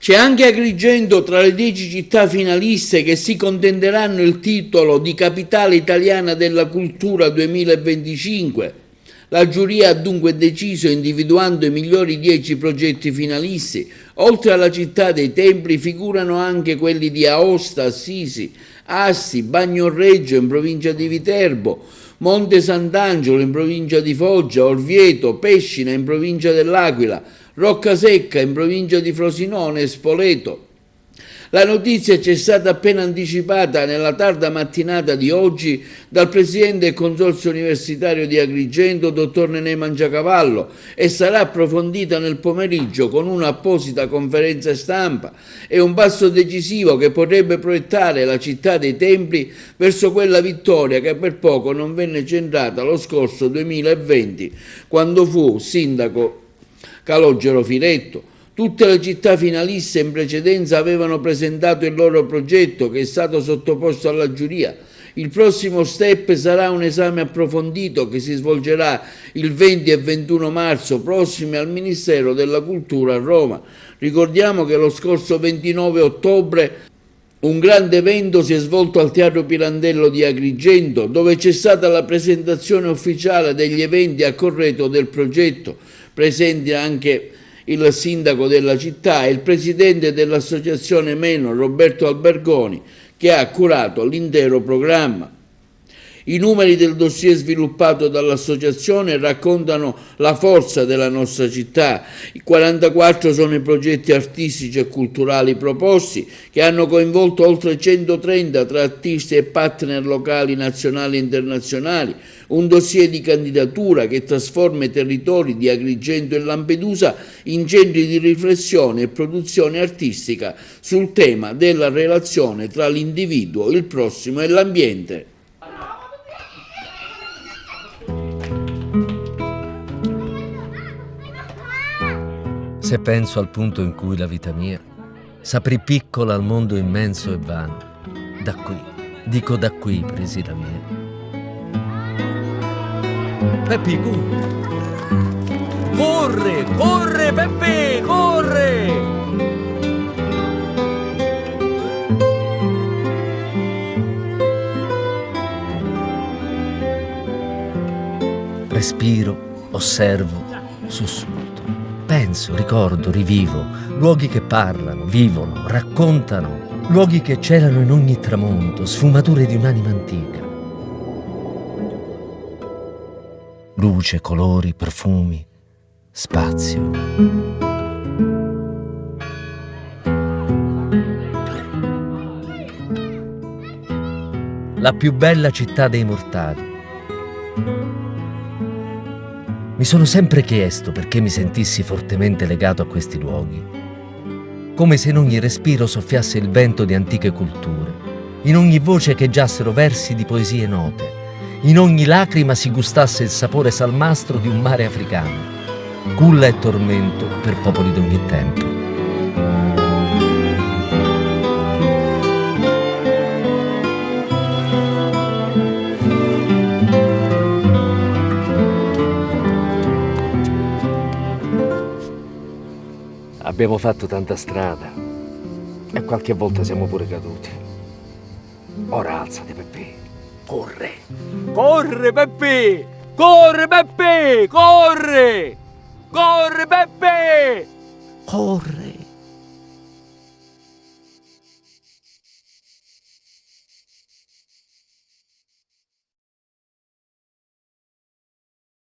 C'è anche Agrigento tra le 10 città finaliste che si contenderanno il titolo di Capitale Italiana della Cultura 2025. La giuria ha dunque deciso, individuando i migliori 10 progetti finalisti. Oltre alla città dei templi figurano anche quelli di Aosta, Assisi, Asti, Bagnoregio in provincia di Viterbo, Monte Sant'Angelo in provincia di Foggia, Orvieto, Pescina in provincia dell'Aquila, Roccasecca in provincia di Frosinone e Spoleto. La notizia ci è stata appena anticipata nella tarda mattinata di oggi dal presidente del Consorzio Universitario di Agrigento, dottor Nenè Mangiacavallo, e sarà approfondita nel pomeriggio con un'apposita conferenza stampa. È un passo decisivo che potrebbe proiettare la città dei templi verso quella vittoria che per poco non venne centrata lo scorso 2020, quando fu sindaco Calogero Firetto. Tutte le città finaliste in precedenza avevano presentato il loro progetto che è stato sottoposto alla giuria. Il prossimo step sarà un esame approfondito che si svolgerà il 20 e 21 marzo prossimi al Ministero della Cultura a Roma. Ricordiamo che lo scorso 29 ottobre un grande evento si è svolto al Teatro Pirandello di Agrigento, dove c'è stata la presentazione ufficiale degli eventi a corredo del progetto, presenti anche il sindaco della città e il presidente dell'associazione Meno, Roberto Albergoni, che ha curato l'intero programma. I numeri del dossier sviluppato dall'associazione raccontano la forza della nostra città. I 44 sono i progetti artistici e culturali proposti, che hanno coinvolto oltre 130 tra artisti e partner locali, nazionali e internazionali. Un dossier di candidatura che trasforma i territori di Agrigento e Lampedusa in centri di riflessione e produzione artistica sul tema della relazione tra l'individuo, il prossimo e l'ambiente. Se penso al punto in cui la vita mia s'aprì piccola al mondo immenso e vano, da qui presi la via. Peppi, corre! Corre, Peppe, corre! Respiro, osservo, sussulto. Penso, ricordo, rivivo, luoghi che parlano, vivono, raccontano, luoghi che celano in ogni tramonto, sfumature di un'anima antica. Luce, colori, profumi, spazio. La più bella città dei mortali. Mi sono sempre chiesto perché mi sentissi fortemente legato a questi luoghi, come se in ogni respiro soffiasse il vento di antiche culture, in ogni voce echeggiassero versi di poesie note, in ogni lacrima si gustasse il sapore salmastro di un mare africano, culla e tormento per popoli d'ogni tempo. Abbiamo fatto tanta strada e qualche volta siamo pure caduti. Ora alzati, Peppe. Corre! Corre, Peppe! Corre, Peppe! Corre! Corre, Peppe! Corre!